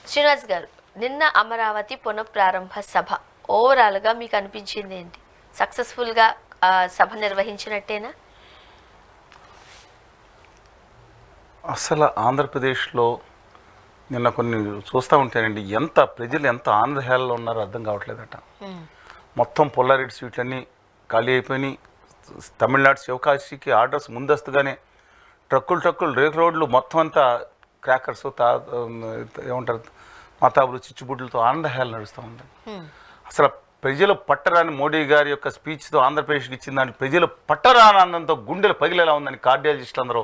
శ్రీనివాస్ గారు, నిన్న అమరావతి పునఃప్రారంభ సభ ఓవరాల్గా మీకు అనిపించింది ఏంటి? సక్సెస్ఫుల్గా సభ నిర్వహించినట్టేనా? అసలు ఆంధ్రప్రదేశ్లో నిన్న కొన్ని చూస్తూ ఉంటానండి, ప్రజలు ఎంత ఆంధ్రహేళలో ఉన్నారో అర్థం కావట్లేదట. మొత్తం పుల్లారెడ్డి సీట్లన్నీ ఖాళీ అయిపోయినాయి. తమిళనాడు శివకాశికి ఆర్డర్స్ ముందస్తుగానే ట్రక్కులు రేకు రోడ్లు మొత్తం అంతా క్రాకర్స్ ఏమంటారు మతాబులు చిచ్చుబుడ్లతో ఆంధ్రహేళ నడుస్తూ ఉంది. అసలు ప్రజలు పట్టరాని మోడీ గారి యొక్క స్పీచ్తో ఆంధ్రప్రదేశ్కి ఇచ్చిన దాంట్లో ప్రజలు పట్టరాని ఆనందంతో గుండెలు పగిలేలా ఉందని కార్డియాలజిస్టులు అందరూ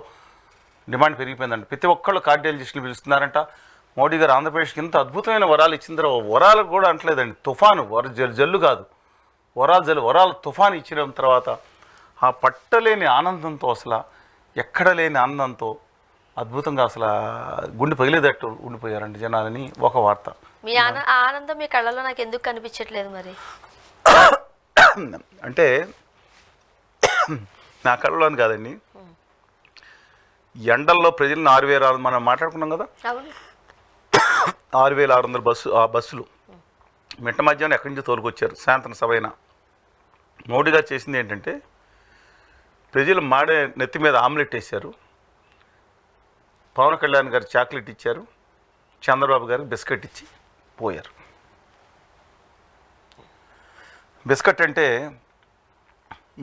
డిమాండ్ పెరిగిపోయిందండి. ప్రతి ఒక్కళ్ళు కార్డియాలజిస్టులు పిలుస్తున్నారంట. మోడీ గారు ఆంధ్రప్రదేశ్కి ఇంత అద్భుతమైన వరాలు ఇచ్చిన తర్వాత వరాలు కూడా అంటలేదండి, తుఫాను జల్లు కాదు, వరాలు తుఫాను ఇచ్చిన తర్వాత ఆ పట్టలేని ఆనందంతో, అసలు ఎక్కడ లేని ఆనందంతో అద్భుతంగా అసలు గుండె పగిలేదట్టు ఉండిపోయారండి జనాలని ఒక వార్త. మీ ఆనందం మీ కళ్ళలో నాకు ఎందుకు కనిపించట్లేదు మరి? అంటే నా కళ్ళలోని కాదండి, ఎండల్లో ప్రజలను 6,600 మనం మాట్లాడుకున్నాం కదా, 6,600 బస్సులు మిట్ట మధ్యాహ్నం ఎక్కడి నుంచి తోలుకొచ్చారు సాయంత్రం సభైన. మోడీ గారు చేసింది ఏంటంటే ప్రజలు మాడే నెత్తి మీద ఆమ్లెట్ వేశారు, పవన్ కళ్యాణ్ గారు చాక్లెట్ ఇచ్చారు, చంద్రబాబు గారికి బిస్కెట్ ఇచ్చి పోయారు. బిస్కెట్ అంటే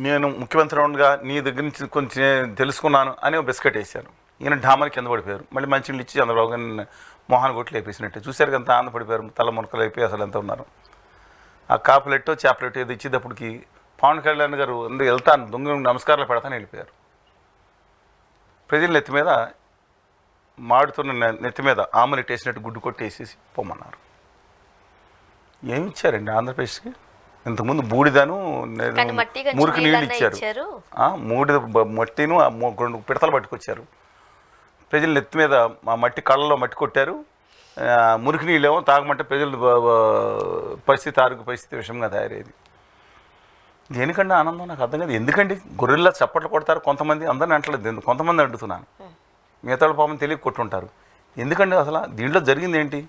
నేను ముఖ్యమంత్రి ఉండగా నీ దగ్గర నుంచి కొంచెం తెలుసుకున్నాను అని బిస్కెట్ వేశారు. ఈయన ఢామని కింద పడిపోయారు. మళ్ళీ మంచినీళ్ళు ఇచ్చి చంద్రబాబు గారిని మోహన్ గొట్లు వేపేసినట్టే చూశారు కదా, ఆనందపడిపోయారు, తల మునకలు అయిపోయి అసలు ఎంత ఉన్నారు. ఆ కాపులెట్టో చాప్లెట్ ఏదో ఇచ్చేటప్పటికి పవన్ కళ్యాణ్ గారు అందరూ వెళ్తాను దొంగ నమస్కారాలు పెడతాను వెళ్ళిపోయారు. ప్రజల నెత్తి మీద మాడుతున్న నెత్తి మీద ఆమ్లెట్ వేసినట్టు గుడ్డు కొట్టేసేసి పొమ్మన్నారు. ఏమి ఇచ్చారండి ఆంధ్రప్రదేశ్కి? ఇంతకుముందు బూడిదను మురికి నీళ్ళు ఇచ్చారు, మట్టిను 2 పిడతలు పట్టుకొచ్చారు. ప్రజల నెత్తి మీద మా కళ్ళలో మట్టి కొట్టారు. మురికి నీళ్ళేమో తాగమంటే ప్రజలు పరిస్థితి విషయంగా తయారయ్యేది. దేనికంటే ఆనందం నాకు అర్థం కాదు. ఎందుకండి గొర్రెల్లా చప్పట్లు కొడతారు కొంతమంది, అందరిని అంటలేదు, కొంతమంది అడుగుతున్నాను, మిగతా పాపం తెలియ కొట్టుంటారు. ఎందుకండి అసలు దీంట్లో జరిగింది ఏంటి?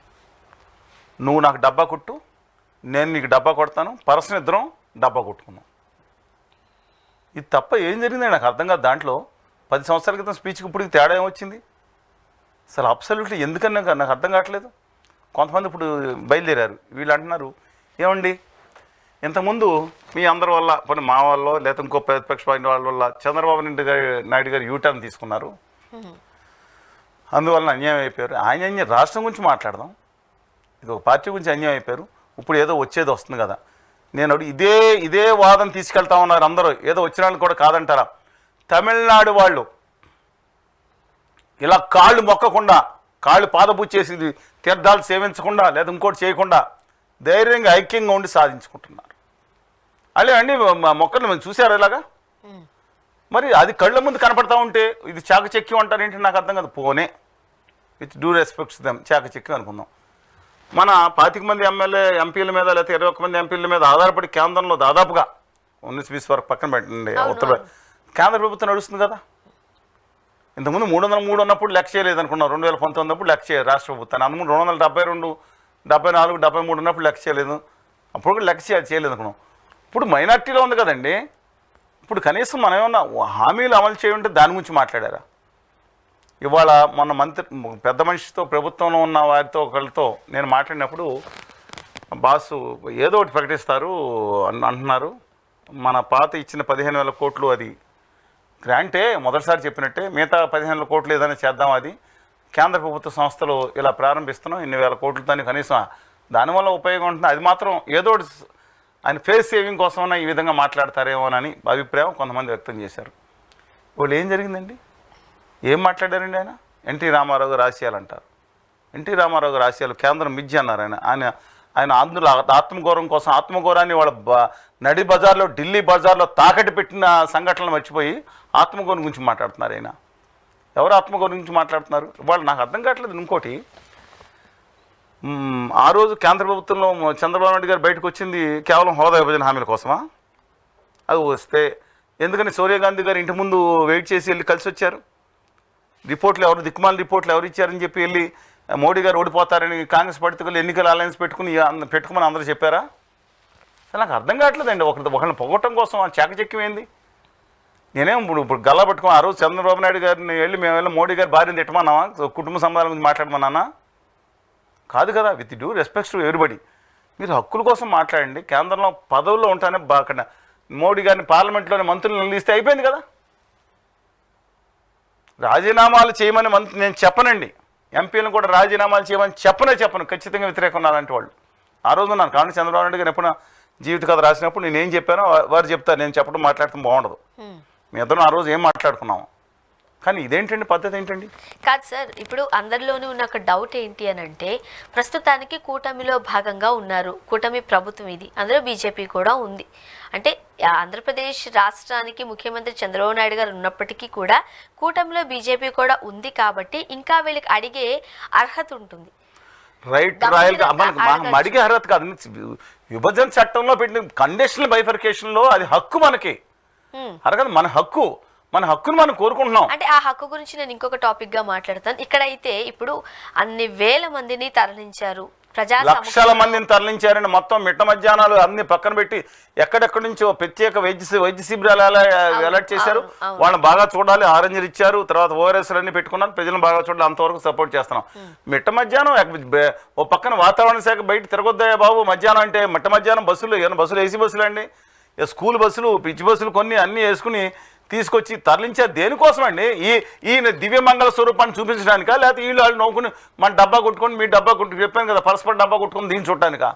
నువ్వు నాకు డబ్బా కొట్టు, నేను నీకు డబ్బా కొడతాను, పరస్పరం ఇద్దరం డబ్బా కొట్టుకున్నాం. ఇది తప్ప ఏం జరిగిందని నాకు అర్థం కాదు. దాంట్లో 10 సంవత్సరాల క్రితం స్పీచ్కి ఇప్పటికి తేడా ఏమొచ్చింది అసలు? అబ్సల్యూట్లీ ఎందుకని నాకు అర్థం కావట్లేదు. కొంతమంది ఇప్పుడు బయలుదేరారు, వీళ్ళు అంటున్నారు ఏమండి ఇంతకుముందు మీ అందరి వల్ల పోనీ మా వల్ల లేదా ఇంకో ప్రతిపక్ష పార్టీ వాళ్ళ వల్ల చంద్రబాబు నాయుడు గారు యూటర్న్ తీసుకున్నారు, అందువలన అన్యాయం అయిపోయారు. ఆయన రాష్ట్రం గురించి మాట్లాడదాం, ఇది ఒక పార్టీ గురించి అన్యాయం అయిపోయారు, ఇప్పుడు ఏదో వచ్చేది వస్తుంది కదా. నేను ఇదే వాదన తీసుకెళ్తా ఉన్నారు అందరూ, ఏదో వచ్చిన వాళ్ళు కూడా కాదంటారా? తమిళనాడు వాళ్ళు ఇలా కాళ్ళు మొక్కకుండా, కాళ్ళు పాదపూచేసి తీర్థాలు సేవించకుండా లేదా ఇంకోటి చేయకుండా ధైర్యంగా ఐక్యంగా ఉండి సాధించుకుంటున్నారు. అదే అండి మొక్కలు మేము చూసారు ఇలాగా. మరి అది కళ్ళ ముందు కనపడతా ఉంటే ఇది చాకచక్యం అంటారేంటి నాకు అర్థం కాదు. పోనే విత్ డ్యూ రెస్పెక్ట్స్ దెమ్ చాకచక్యం అనుకుందాం. మన 25 మంది ఎంపీల మీద లేకపోతే 21 మంది ఎంపీల మీద ఆధారపడి కేంద్రంలో దాదాపుగా 19-20 వరకు పక్కన పెట్టండి, కేంద్ర ప్రభుత్వం నడుస్తుంది కదా. ఇంతకుముందు 303 ఉన్నప్పుడు లెక్క చేయలేదు అనుకున్నాం, 2019 ఉన్నప్పుడు లెక్క చేయలేదు రాష్ట్ర ప్రభుత్వాన్ని. అందుకు 272, 74, 73 ఉన్నప్పుడు లెక్క చేయలేదు, అప్పుడు కూడా లెక్క చేయలేదు అనుకున్నాం. ఇప్పుడు మైనార్టీలో ఉంది కదండి. ఇప్పుడు కనీసం మనం ఏమన్నా హామీలు అమలు చేయంటే దాని గురించి మాట్లాడారా? ఇవాళ మొన్న పెద్ద మనిషితో ప్రభుత్వంలో ఉన్న వారితో ఒకళ్ళతో నేను మాట్లాడినప్పుడు బాసు ఏదో ఒకటి ప్రకటిస్తారు అంటున్నారు. మన పాత ఇచ్చిన 15,000 కోట్లు అది గ్రాంటే మొదటిసారి చెప్పినట్టే, మిగతా 15,000 కోట్లు ఏదైనా చేద్దాం, అది కేంద్ర ప్రభుత్వ సంస్థలు ఇలా ప్రారంభిస్తున్నాం, ఇన్ని వేల కోట్లతో కనీసం దానివల్ల ఉపయోగం ఉంటుంది, అది మాత్రం ఏదో ఆయన ఫేస్ సేవింగ్ కోసమైనా ఈ విధంగా మాట్లాడతారేమోనని అభిప్రాయం కొంతమంది వ్యక్తం చేశారు. వాళ్ళు ఏం జరిగిందండి? ఏం మాట్లాడారండి? ఎన్టీ రామారావు గారు ఆశయాలంటారు. ఎన్టీ రామారావు గారు ఆశయాలు కేంద్రం మిథ్య అన్నారు. ఆయన ఆంధ్రుల ఆత్మగౌరవం కోసం ఆత్మగౌరవాన్ని వాళ్ళ నడి బజార్లో ఢిల్లీ బజార్లో తాకట్టు పెట్టిన సంఘటనలు మర్చిపోయి ఆత్మగౌరవం గురించి మాట్లాడుతున్నారు. ఆయన ఎవరు ఆత్మగౌరవం గురించి మాట్లాడుతున్నారు? వాళ్ళు నాకు అర్థం కావట్లేదు. ఇంకోటి, ఆ రోజు కేంద్ర ప్రభుత్వంలో చంద్రబాబు నాయుడు గారు బయటకు వచ్చింది కేవలం హోదా విభజన హామీల కోసమా? అది వస్తే ఎందుకని సోనియా గాంధీ గారు ఇంటి ముందు వెయిట్ చేసి వెళ్ళి కలిసి వచ్చారు? రిపోర్ట్లు దిక్కుమాల రిపోర్ట్లు ఎవరు ఇచ్చారని చెప్పి వెళ్ళి మోడీ గారు ఓడిపోతారని కాంగ్రెస్ పార్టీతో ఎన్నికల అలయన్స్ పెట్టుకుమని అందరూ చెప్పారా? అసలు నాకు అర్థం కావట్లేదండి. ఒకరిని పొగట్టం కోసం ఆ చాకచక్యం ఏంది? నేనేం ఇప్పుడు గల్లా పట్టుకుని ఆ రోజు చంద్రబాబు నాయుడు గారిని మేము వెళ్ళి మోడీ గారి భార్యను తిట్టమన్నావా? కుటుంబ సంబంధాల గురించి మాట్లాడమన్నానా? కాదు కదా. With due respects to everybody, మీరు హక్కుల కోసం మాట్లాడండి. కేంద్రంలో పదవుల్లో ఉంటానే బాగా మోడీ గారిని పార్లమెంట్లోని మంత్రులు నిలదీస్తే అయిపోయింది కదా. రాజీనామాలు చేయమని నేను చెప్పనండి. ఎంపీలను కూడా రాజీనామాలు చేయమని చెప్పను. ఖచ్చితంగా వ్యతిరేకం ఉన్నారంటే వాళ్ళు. ఆ రోజు ఉన్నాను. కానీ చంద్రబాబు నాయుడు గారు ఎప్పుడైనా జీవిత కథ రాసినప్పుడు నేనేం చెప్పానో వారు చెప్తారు. నేను చెప్పడం మాట్లాడటం బాగుండదు. మీ ఇద్దరం ఆ రోజు ఏం మాట్లాడుకున్నాము. కానీ ఇదేంటండి పద్ధతి ఏంటండి? కాదు సార్, ఇప్పుడు అందరిలోనూ ఉన్న ఒక డౌట్ ఏంటి అని అంటే, ప్రస్తుతానికి కూటమిలో భాగంగా ఉన్నారు. కూటమి ప్రభుత్వం ఇది, అందులో బీజేపీ కూడా ఉంది. అంటే ఆంధ్రప్రదేశ్ రాష్ట్రానికి ముఖ్యమంత్రి చంద్రబాబు నాయుడు గారు ఉన్నప్పటికీ కూడా కూటమిలో బీజేపీ కూడా ఉంది కాబట్టి ఇంకా వీళ్ళకి అడిగే అర్హత ఉంటుంది. రైట్ రాయల్గా మనకు అడిగే అర్హత కాదు. విభజన చట్టంలో పెట్టిన కండిషనల్ బైఫర్కేషన్లో అది హక్కు మనకి అర్హత. మన హక్కును మనం కోరుకుంటున్నాం. అంటే ఆ హక్కు గురించి నేను ఇంకొక టాపిక్ గా మాట్లాడతాను. ఇక్కడైతే ఇప్పుడు అన్ని వేల మందిని తరలించారు, లక్షల మందిని తరలించారని మొత్తం మిట్ట మధ్యాహ్నాలు అన్ని పక్కన పెట్టి ఎక్కడెక్కడి నుంచో ప్రత్యేక వైద్య శిబిరాలు అలర్ట్ చేశారు. వాళ్ళని బాగా చూడాలి, ఆరెంజ్లు ఇచ్చారు, తర్వాత ఓఆర్ఎస్లు అన్ని పెట్టుకున్నారు, ప్రజలను బాగా చూడాలి, అంతవరకు సపోర్ట్ చేస్తున్నాం. మిట్ట మధ్యాహ్నం ఓ పక్కన వాతావరణ శాఖ బయట తిరగొద్దాయా బాబు. మధ్యాహ్నం అంటే మిట్ట మధ్యాహ్నం బస్సులు ఏసీ బస్సులు అండి, స్కూల్ బస్సులు, పిచ్చి బస్సులు కొన్ని అన్నీ వేసుకుని తీసుకొచ్చి తరలించారు. దేనికోసం అండి? ఈయన దివ్యమంగళ స్వరూపాన్ని చూపించడానికా, లేకపోతే వీళ్ళు నవ్వుకుని మన డబ్బా కొట్టుకొని మీ డబ్బా కొట్టుకుని చెప్పాను కదా, పరస్పర డబ్బా కొట్టుకుని దీన్ని చూడటానికా?